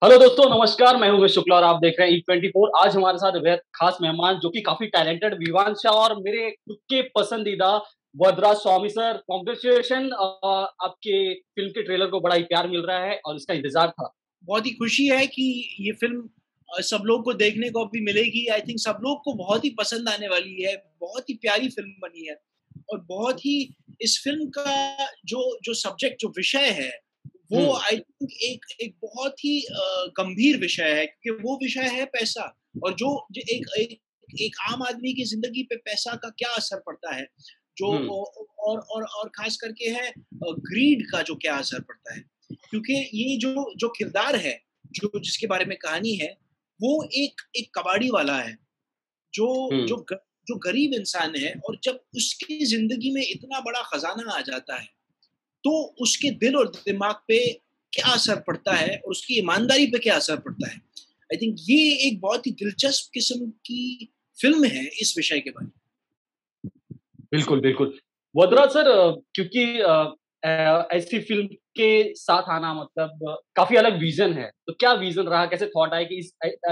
Hello दोस्तों, नमस्कार। मैं हूं उमेश शुक्ला और आप देख रहे हैं ई24। आज हमारे साथ बेहद खास मेहमान जो कि काफ़ी टैलेंटेड विवान शाह और मेरे खुद के पसंदीदा वरदराज स्वामी सर। कांग्रेचुलेशन, आपके फ़िल्म के ट्रेलर को बड़ा ही प्यार मिल रहा है और इसका इंतज़ार था। बहुत ही खुशी है कि ये फ़िल्म सब लोग को देखने को अभी मिलेगी। आई थिंक सब लोग को बहुत ही पसंद आने वाली है। बहुत ही प्यारी फ़िल्म बनी है और बहुत ही इस फ़िल्म का जो जो सब्जेक्ट जो विषय है, वो हुँ, आई थिंक एक एक बहुत ही गंभीर विषय है क्योंकि वो विषय है पैसा और जो जो एक एक एक आम आदमी की ज़िंदगी पे पैसा का क्या असर पड़ता है, जो हुँ, और ख़ास करके है ग्रीड का जो क्या असर पड़ता है। क्योंकि ये जो जो किरदार है, जो जिसके बारे में कहानी है, वो एक एक कबाड़ी वाला है, जो हुँ। जो ग जो गरीब इंसान है और जब उसकी ज़िंदगी में इतना बड़ा खज़ाना आ जाता है, तो उसके दिल और दिमाग पे क्या असर पड़ता है और उसकी ईमानदारी पे क्या असर पड़ता है। आई थिंक ये एक बहुत ही दिलचस्प किस्म की फ़िल्म है इस विषय के बारे में। बिल्कुल, बिल्कुल। वरदराज सर, क्योंकि ऐसी फ़िल्म के साथ आना मतलब काफ़ी अलग विज़न है। तो क्या विज़न रहा? कैसे थॉट आया कि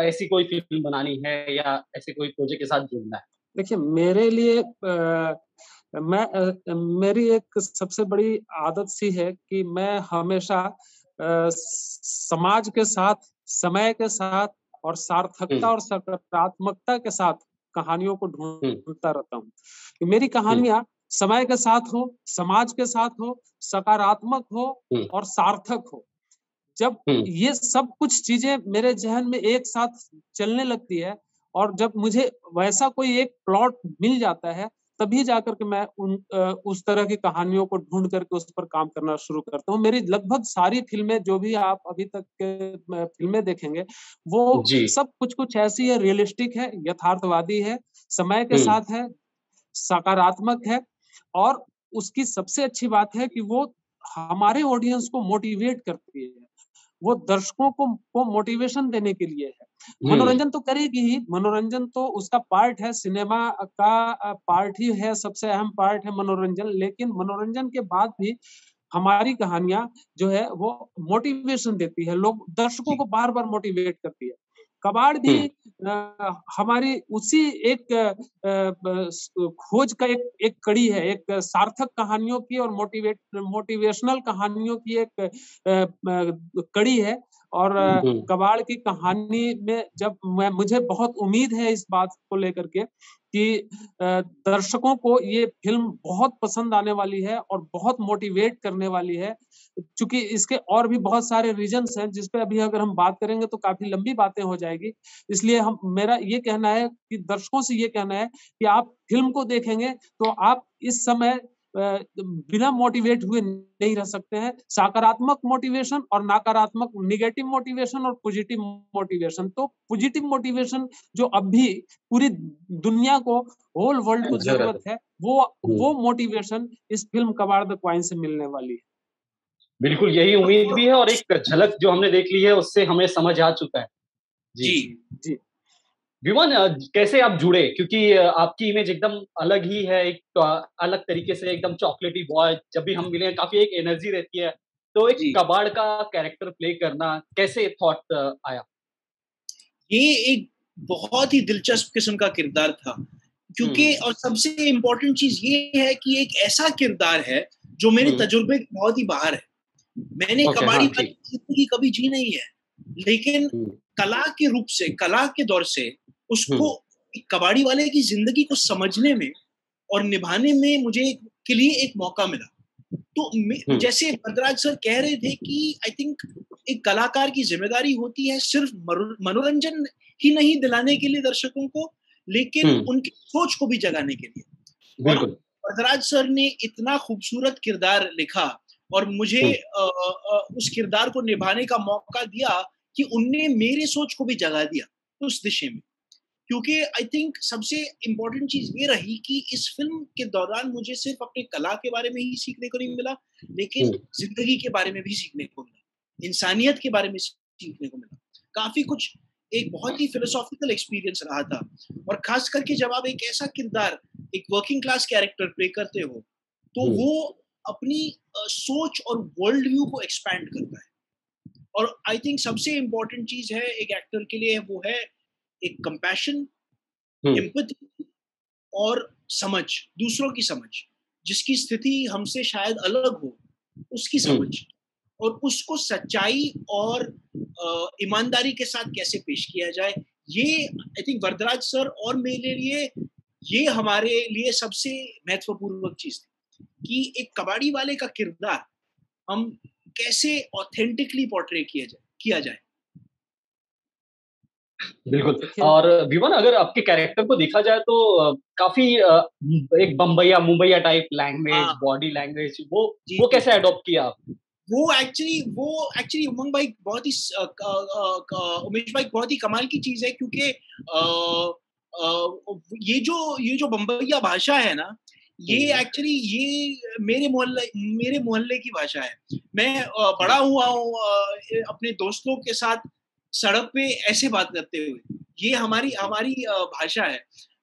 ऐसी कोई फ़िल्म बनानी है या ऐसे कोई प्रोजेक्ट के साथ जुड़ना है? देखिए, मेरे लिए मेरी एक सबसे बड़ी आदत सी है कि मैं हमेशा समाज के साथ, समय के साथ और हुँ, सार्थकता और सकारात्मकता के साथ कहानियों को हुँ, ढूँढता रहता हूँ। कि मेरी हुँ, कहानियाँ समय के साथ हो, समाज के साथ हो, सकारात्मक हो हुँ, और सार्थक हो। जब हुँ, ये सब कुछ चीज़ें मेरे ज़हन में एक साथ चलने लगती है और जब मुझे वैसा कोई एक प्लॉट मिल जाता है, तभी जाकर के मैं उस तरह की कहानियों को ढूँढ करके उस पर काम करना शुरू करता हूँ। मेरी लगभग सारी फ़िल्में जो भी आप अभी तक के फ़िल्में देखेंगे, वो जी। सब कुछ-कुछ ऐसी है, रियलिस्टिक है, यथार्थवादी है, समय के हुँ, साथ है, सकारात्मक है और उसकी सबसे अच्छी बात है कि वो हमारे ऑडियंस को मोटिवेट करती है। वो दर्शकों को मोटिवेशन देने के लिए है। हुँ, मनोरंजन तो करेगी ही, मनोरंजन तो उसका पार्ट है, सिनेमा का पार्ट ही है, सबसे अहम पार्ट है मनोरंजन। लेकिन मनोरंजन के बाद भी हमारी कहानियाँ जो है वो मोटिवेशन देती है, लोग दर्शकों जी, को बार-बार मोटिवेट करती है। कबाड़ भी हुँ, हमारी उसी एक खोज का एक एक कड़ी है, एक सार्थक कहानियों की और मोटिवेशनल कहानियों की एक कड़ी है और हुँ, कबाड़ की कहानी में जब मैं मुझे बहुत उम्मीद है इस बात को लेकर के कि दर्शकों को ये फ़िल्म बहुत पसंद आने वाली है और बहुत मोटिवेट करने वाली है। चूँकि इसके और भी बहुत सारे रीज़न्स हैं जिस पे अभी अगर हम बात करेंगे तो काफ़ी लंबी बातें हो जाएगी। इसलिए हम मेरा ये कहना है कि दर्शकों से ये कहना है कि आप फ़िल्म को देखेंगे तो आप इस समय बिना मोटिवेट हुए नहीं रह सकते हैं। सकारात्मक मोटिवेशन और नकारात्मक नेगेटिव मोटिवेशन और पॉजिटिव मोटिवेशन। तो पॉजिटिव मोटिवेशन जो अब भी पूरी दुनिया को होल वर्ल्ड को ज़रूरत ज़रूरत है। है, वो हुँ, वो मोटिवेशन इस फ़िल्म कबाड़ द क्वाइन से मिलने वाली है। बिल्कुल यही उम्मीद भी है और एक झलक जो हमने देख ली है उससे हमें समझ आ चुका है। जी। जी। जी। विवान, कैसे आप जुड़े? क्योंकि आपकी इमेज एकदम अलग ही है, एक अलग तरीके से एकदम चॉकलेटी बॉय, जब भी हम मिले हैं काफ़ी एक एनर्जी रहती है। तो एक जी। कबाड़ का कैरेक्टर प्ले करना कैसे थॉट आया? ये एक बहुत ही दिलचस्प किस्म का किरदार था हुँ, क्योंकि हुँ। और सबसे इम्पोर्टेंट चीज़ ये है कि एक ऐसा किरदार है जो मेरे हुँ। तजुर्बे के बहुत ही बाहर है। मैंने ओके, कबाड़ी हाँ, वाली ठीक। ज़िंदगी कभी जी नहीं है, लेकिन हुँ, कला के रूप से, कला के दौर से हुँ, उसको एक कबाड़ी वाले की ज़िंदगी को समझने में और निभाने में मुझे के लिए एक मौका मिला। तो हुँ, जैसे भद्राज सर कह रहे थे कि आई थिंक एक कलाकार की ज़िम्मेदारी होती है सिर्फ़ मनोरंजन ही नहीं दिलाने के लिए दर्शकों को, लेकिन हुँ, उनकी सोच को भी जगाने के लिए। और बिल्कुल। वरदराज सर ने इतना खूबसूरत किरदार लिखा और मुझे हुँ, उस किरदार को निभाने का मौका दिया कि उनने मेरे सोच को भी जगा दिया उस दिशा में। क्योंकि आई थिंक सबसे इम्पोर्टेंट चीज़ ये रही कि इस फ़िल्म के दौरान मुझे सिर्फ़ अपनी कला के बारे में ही सीखने को नहीं मिला, लेकिन हुँ, ज़िंदगी के बारे में भी सीखने को मिला, इंसानियत के बारे में सीखने को मिला। काफ़ी कुछ एक बहुत ही फिलोसॉफ़िकल एक्सपीरियंस रहा था और ख़ास करके जब आप एक ऐसा किरदार, एक वर्किंग क्लास कैरेक्टर प्ले करते हो, तो हुँ, वो अपनी सोच और वर्ल्ड व्यू को एक्सपैंड करता है। और आई थिंक सबसे इम्पोर्टेंट चीज है एक एक्टर के लिए, वो है एक कंपैशन, एम्पैथी और समझ, दूसरों की समझ, जिसकी स्थिति हमसे शायद अलग हो, उसकी समझ, और उसको सच्चाई और ईमानदारी के साथ कैसे पेश किया जाए। ये आई थिंक वरदराज सर और मेरे लिए, ये हमारे लिए सबसे महत्वपूर्ण चीज थी कि एक कबाड़ी वाले का किरदार हम कैसे ऑथेंटिकली पोर्ट्रे किया जाए। बिल्कुल। और विवन, अगर आपके कैरेक्टर को देखा जाए तो काफी एक बम्बैया मुंबईया टाइप लैंग्वेज, बॉडी लैंग्वेज, वो कैसे अडॉप्ट किया आप? वो एक्चुअली उमंग भाई बहुत ही उमेश भाई बहुत ही कमाल की चीज है, क्योंकि ये जो बम्बैया भाषा है ना, ये एक्चुअली ये मेरे मोहल्ले की भाषा है। मैं बड़ा हुआ हूँ अपने दोस्तों के साथ सड़क पे ऐसे बात करते हुए, ये हमारी हमारी भाषा है।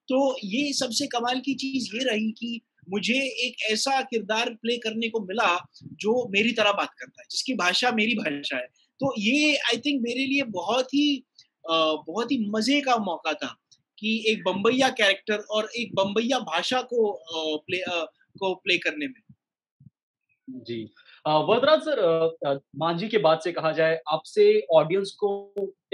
तो ये सबसे कमाल की चीज ये रही कि मुझे एक ऐसा किरदार प्ले करने को मिला जो मेरी तरह बात करता है, जिसकी भाषा मेरी भाषा है। तो ये आई थिंक मेरे लिए बहुत ही मजे का मौका था कि एक बम्बैया कैरेक्टर और एक बम्बैया भाषा को प्ले करने में। जी। वरदराज सर, मांझी के बाद से कहा जाए, आपसे ऑडियंस को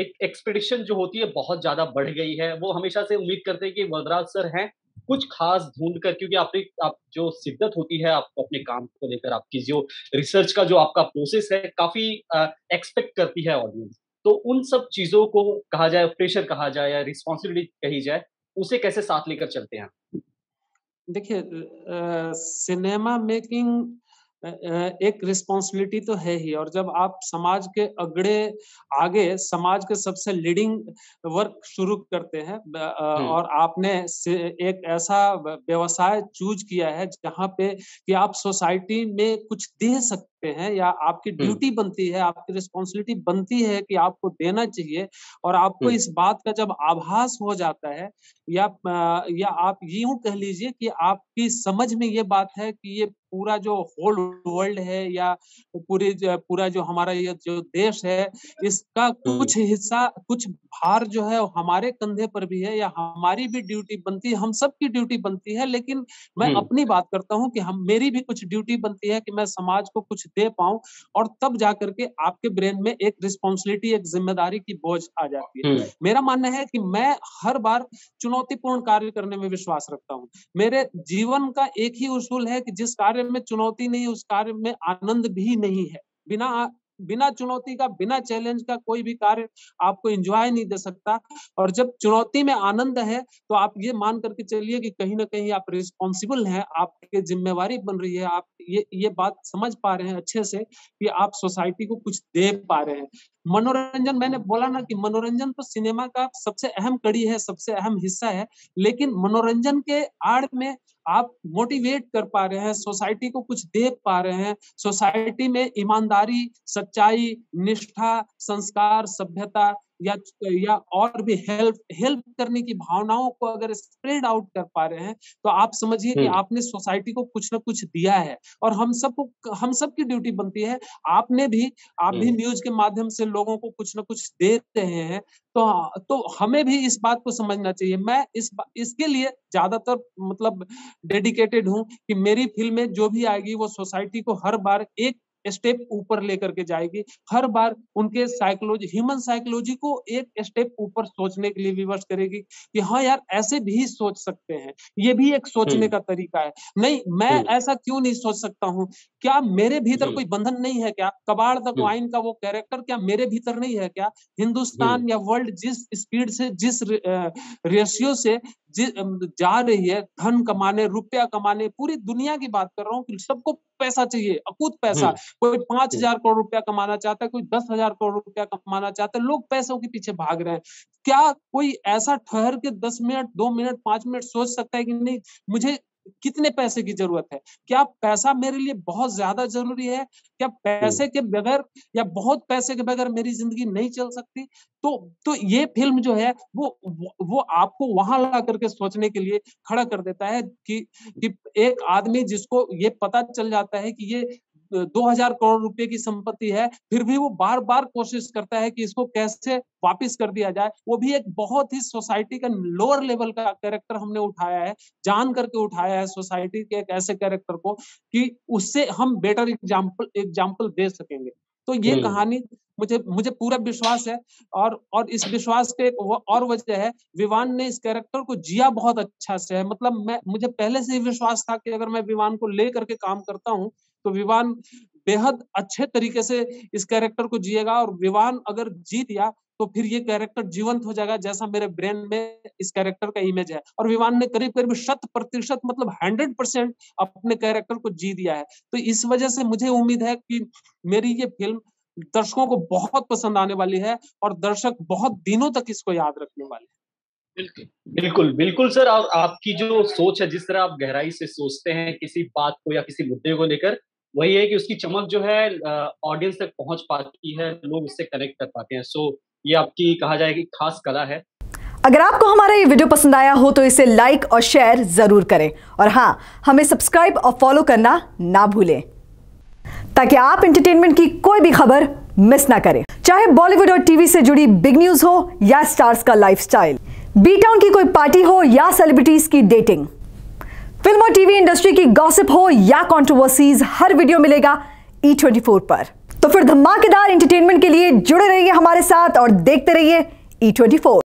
एक एक्सपेक्टेशन जो होती है बहुत ज़्यादा बढ़ गई है। वो हमेशा से उम्मीद करते हैं कि वरदराज सर हैं, कुछ ख़ास ढूँढ कर, क्योंकि आप जो शिद्दत होती है आपको अपने काम को लेकर, आपकी जो रिसर्च का जो आपका प्रोसेस है, काफ़ी एक्सपेक्ट करती है ऑडियंस। तो उन सब चीज़ों को कहा जाए, प्रेशर कहा जाए या रिस्पॉन्सिबिलिटी कही जाए, उसे कैसे साथ लेकर चलते हैं? देखिए, सिनेमा मेकिंग एक रिस्पॉन्सिबिलिटी तो है ही, और जब आप समाज के आगे समाज के सबसे लीडिंग वर्क शुरू करते हैं, और आपने एक ऐसा व्यवसाय चूज किया है जहाँ पे कि आप सोसाइटी में कुछ दे सकते हैं, या आपकी ड्यूटी बनती है, आपकी रिस्पॉन्सिबिलिटी बनती है कि आपको देना चाहिए, और आपको इस बात का जब आभास हो जाता है, या आप यूं कह लीजिए कि आपकी समझ में ये बात है कि ये पूरा जो होल वर्ल्ड है, या पूरा जो हमारा ये जो देश है, इसका कुछ हिस्सा, कुछ भार जो है हमारे कंधे पर भी है, या हमारी भी ड्यूटी बनती है, हम सबकी ड्यूटी बनती है। लेकिन मैं अपनी बात करता हूँ कि मेरी भी कुछ ड्यूटी बनती है कि मैं समाज को कुछ दे पाऊं, और तब जाकर के आपके ब्रेन में एक रिस्पॉन्सिबिलिटी, एक जिम्मेदारी की बोझ आ जाती है। मेरा मानना है कि मैं हर बार चुनौतीपूर्ण कार्य करने में विश्वास रखता हूँ। मेरे जीवन का एक ही उसूल है कि जिस कार्य में चुनौती नहीं, उस कार्य में आनंद भी नहीं है। बिना चुनौती का, बिना चैलेंज का कोई भी कार्य आपको एंजॉय नहीं दे सकता। और जब चुनौती में आनंद है, तो आप ये मान करके चलिए कि कहीं ना कहीं आप रिस्पॉन्सिबल हैं, आपकी जिम्मेवारी बन रही है, आप ये बात समझ पा रहे हैं अच्छे से कि आप सोसाइटी को कुछ दे पा रहे हैं। मनोरंजन, मैंने बोला ना कि मनोरंजन तो सिनेमा का सबसे अहम कड़ी है, सबसे अहम हिस्सा है, लेकिन मनोरंजन के आड़ में आप मोटिवेट कर पा रहे हैं, सोसाइटी को कुछ दे पा रहे हैं, सोसाइटी में ईमानदारी, सच्चाई, निष्ठा, संस्कार, सभ्यता, या और भी हेल्प करने की भावनाओं को अगर स्प्रेड आउट कर पा रहे हैं, तो आप समझिए कि आपने सोसाइटी को कुछ ना कुछ दिया है। और हम सबकी ड्यूटी बनती है, आप भी न्यूज के माध्यम से लोगों को कुछ ना कुछ दे रहे हैं, तो हमें भी इस बात को समझना चाहिए। मैं इसके लिए ज्यादातर मतलब डेडिकेटेड हूँ कि मेरी फिल्में जो भी आएगी वो सोसाइटी को हर बार एक स्टेप ऊपर लेकर के जाएगी, हर बार उनके ह्यूमन साइकोलॉजी को एक स्टेप ऊपर सोचने के लिए विवश करेगी कि हाँ यार, ऐसे भी सोच सकते हैं, ये भी एक सोचने का तरीका है। नहीं, मैं ऐसा क्यों नहीं सोच सकता हूँ? क्या मेरे भीतर कोई बंधन नहीं है क्या? कबाड़ द क्वाइन का वो कैरेक्टर क्या मेरे भीतर नहीं है क्या? हिंदुस्तान या वर्ल्ड जिस स्पीड से, जिस रेशियो से जा रही है धन कमाने, रुपया कमाने, पूरी दुनिया की बात कर रहा हूँ कि सबको पैसा चाहिए, अकूत पैसा। कोई 5,000 करोड़ रुपया कमाना चाहता है, कोई 10,000 करोड़ रुपया कमाना चाहता है, लोग पैसों के पीछे भाग रहे हैं। क्या कोई ऐसा ठहर के 10 मिनट, 2 मिनट, 5 मिनट सोच सकता है कि नहीं, मुझे कितने पैसे की जरूरत है? क्या पैसा मेरे लिए बहुत ज्यादा जरूरी है? क्या पैसे के बगैर या बहुत पैसे के बगैर मेरी जिंदगी नहीं चल सकती? तो ये फिल्म जो है वो आपको वहां ला करके सोचने के लिए खड़ा कर देता है कि एक आदमी जिसको ये पता चल जाता है कि ये 2000 करोड़ रुपए की संपत्ति है, फिर भी वो बार बार कोशिश करता है कि इसको कैसे वापिस कर दिया जाए। वो भी एक बहुत ही सोसाइटी का लोअर लेवल का कैरेक्टर हमने उठाया है, जान करके उठाया है सोसाइटी के एक ऐसे कैरेक्टर को कि उससे हम बेटर एग्जाम्पल दे सकेंगे। तो ये कहानी मुझे पूरा विश्वास है, और इस विश्वास के और वजह है, विवान ने इस कैरेक्टर को जिया बहुत अच्छा से है। मतलब मुझे पहले से ही विश्वास था कि अगर मैं विवान को ले करके काम करता हूँ तो विवान बेहद अच्छे तरीके से इस कैरेक्टर को जिएगा, और विवान अगर जीत गया तो फिर ये कैरेक्टर जीवंत हो जाएगा, जैसा मेरे ब्रेन में इस कैरेक्टर का इमेज है। और विवान ने करीब 100% मतलब 100% अपने कैरेक्टर को जी दिया है। तो इस वजह से मुझे उम्मीद है कि मेरी ये फिल्म दर्शकों को बहुत पसंद आने वाली है, और दर्शक बहुत दिनों तक इसको याद रखने वाले हैं। बिल्कुल सर, और आपकी जो सोच है, जिस तरह आप गहराई से सोचते हैं किसी बात को या किसी मुद्दे को लेकर, वही है कि उसकी चमक जो है ऑडियंस तक पहुंच पाती है, लोग उससे कनेक्ट कर पाते हैं। सो ये आपकी कहा जाए कि खास कला है। अगर आपको हमारा ये वीडियो पसंद आया हो तो इसे लाइक और शेयर जरूर करें, और हाँ, हमें सब्सक्राइब और फॉलो करना ना भूलें, ताकि आप एंटरटेनमेंट की कोई भी खबर मिस ना करें। चाहे बॉलीवुड और टीवी से जुड़ी बिग न्यूज हो या स्टार्स का लाइफस्टाइल, बी टाउन की कोई पार्टी हो या सेलिब्रिटीज की डेटिंग, फिल्म और टीवी इंडस्ट्री की गॉसिप हो या कंट्रोवर्सीज, हर वीडियो मिलेगा E24 पर। तो फिर धमाकेदार एंटरटेनमेंट के लिए जुड़े रहिए हमारे साथ और देखते रहिए E24।